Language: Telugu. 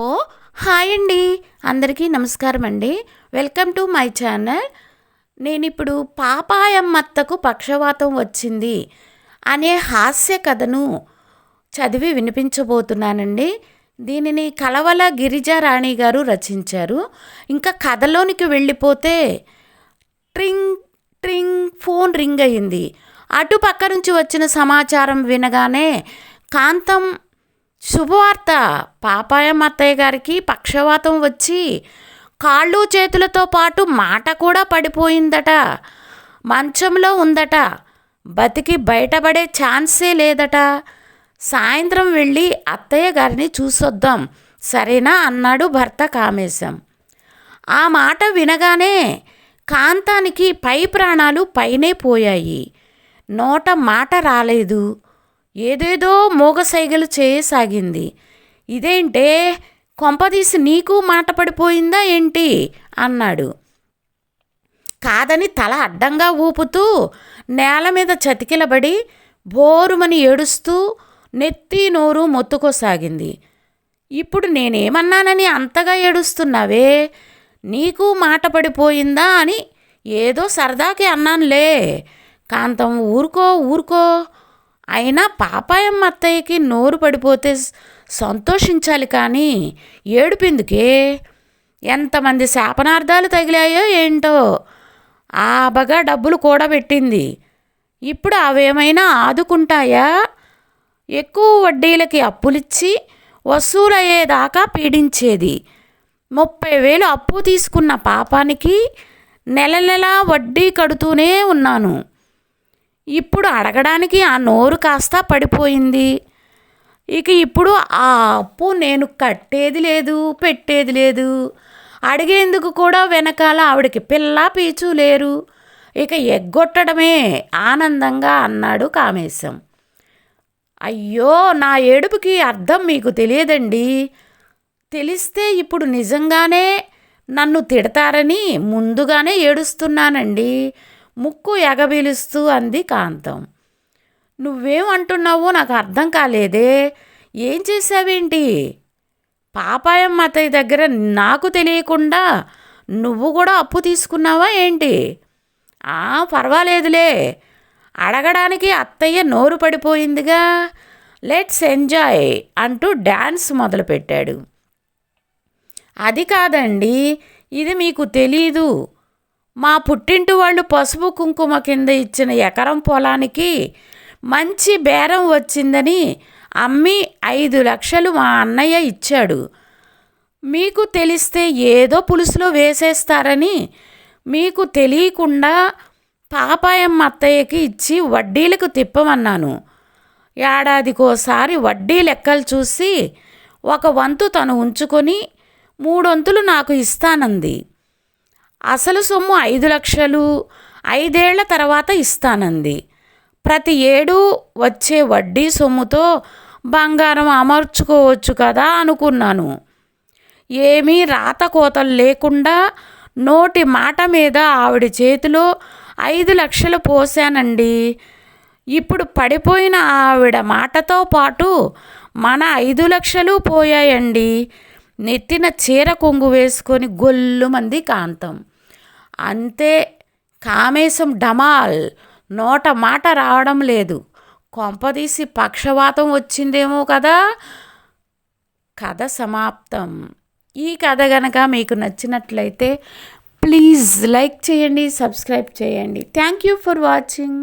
ఓ హాయ్ అండి, అందరికీ నమస్కారం అండి. Welcome to my channel. నేను ఇప్పుడు పాపాయమ్మత్తకు పక్షవాతం వచ్చింది అనే హాస్య కథను చదివి వినిపించబోతున్నానండి. దీనిని కలవల గిరిజారాణి గారు రచించారు. ఇంకా కథలోనికి వెళ్ళిపోతే ట్రింగ్ ట్రింగ్ ఫోన్ రింగ్ అయింది. అటు పక్క నుంచి వచ్చిన సమాచారం వినగానే కాంతం, శుభవార్త, పాపాయమ్మ అత్తయ్య గారికి పక్షవాతం వచ్చి కాళ్ళు చేతులతో పాటు మాట కూడా పడిపోయిందట. మంచంలో ఉందట. బతికి బయటపడే ఛాన్సే లేదట. సాయంత్రం వెళ్ళి అత్తయ్య గారిని చూసొద్దాం సరేనా అన్నాడు భర్త కామేశం. ఆ మాట వినగానే కాంతానికి పై ప్రాణాలు పైనే పోయాయి. నోట మాట రాలేదు. ఏదేదో మోగసైగలు చేయసాగింది. ఇదేంటే, కొంపదీసి నీకు మాట పడిపోయిందా ఏంటి అన్నాడు. కాదని తల అడ్డంగా ఊపుతూ నేల మీద చతికిలబడి బోరుమని ఏడుస్తూ నెత్తి నోరు మొత్తుకోసాగింది. ఇప్పుడు నేనేమన్నానని అంతగా ఏడుస్తున్నావే? నీకు మాట పడిపోయిందా అని ఏదో సరదాకి అన్నానులే. కాంతం, ఊరుకో. అయినా పాపాయమ్మ అత్తయ్యకి నోరు పడిపోతే సంతోషించాలి కానీ ఏడుపెందుకే? ఎంతమంది శాపనార్థాలు తగిలాయో ఏంటో. ఆ బగా డబ్బులు కూడబెట్టింది. ఇప్పుడు అవేమైనా ఆదుకుంటాయా? ఎక్కువ వడ్డీలకి అప్పులిచ్చి వసూలయ్యేదాకా పీడించేది. 30,000 అప్పు తీసుకున్న పాపానికి నెల వడ్డీ కడుతూనే ఉన్నాను. ఇప్పుడు అడగడానికి ఆ నోరు కాస్త పడిపోయింది. ఇక ఇప్పుడు ఆ అప్పు నేను కట్టేది లేదు, పెట్టేది లేదు. అడిగేందుకు కూడా వెనకాల ఆవిడకి పిల్ల పీచు లేరు. ఇక ఎగ్గొట్టడమే ఆనందంగా అన్నాడు కామేశం. అయ్యో, నా ఏడుపుకి అర్థం మీకు తెలియదండి. తెలిస్తే ఇప్పుడు నిజంగానే నన్ను తిడతారని ముందుగానే ఏడుస్తున్నానండి, ముక్కు ఎగబీలుస్తూ అంది కాంతం. నువ్వేం అంటున్నావో నాకు అర్థం కాలేదే. ఏం చేసావేంటి? పాపాయమ్మ అత్తయ్య దగ్గర నాకు తెలియకుండా నువ్వు కూడా అప్పు తీసుకున్నావా ఏంటి? పర్వాలేదులే. అడగడానికి అత్తయ్య నోరు పడిపోయిందిగా. లెట్స్ ఎంజాయ్ అంటూ డ్యాన్స్ మొదలుపెట్టాడు. అది కాదండి, ఇది మీకు తెలీదు. మా పుట్టింటి వాళ్ళు పసుపు కుంకుమ కింద ఇచ్చిన ఎకరం పొలానికి మంచి బేరం వచ్చిందని అమ్మి 5 లక్షలు మా అన్నయ్య ఇచ్చాడు. మీకు తెలిస్తే ఏదో పులుసులో వేసేస్తారని మీకు తెలియకుండా పాపాయమ్మ అత్తయ్యకి ఇచ్చి వడ్డీలకు తిప్పమన్నాను. ఏడాదికోసారి వడ్డీ లెక్కలు చూసి 1 వంతు తను ఉంచుకొని 3 వంతులు నాకు ఇస్తానంది. అసలు సొమ్ము 5 లక్షలు 5 ఏళ్ల తర్వాత ఇస్తానంది. ప్రతి ఏడు వచ్చే వడ్డీ సొమ్ముతో బంగారం అమర్చుకోవచ్చు కదా అనుకున్నాను. ఏమీ రాత కోతలు లేకుండా నోటి మాట మీద ఆవిడ చేతిలో 5 లక్షలు పోసానండి. ఇప్పుడు పడిపోయిన ఆవిడ మాటతో పాటు మన 5 లక్షలు పోయాయండి. నెత్తిన చీర కొంగు వేసుకొని గొల్లుమంది కాంతం. అంతే, కామేశం డమాల్. నోట మాట రావడం లేదు. కొంపదీసి పక్షవాతం వచ్చిందేమో కదా. కథ సమాప్తం. ఈ కథ గనక మీకు నచ్చినట్లయితే ప్లీజ్ లైక్ చేయండి, సబ్స్క్రైబ్ చేయండి. Thank you for watching.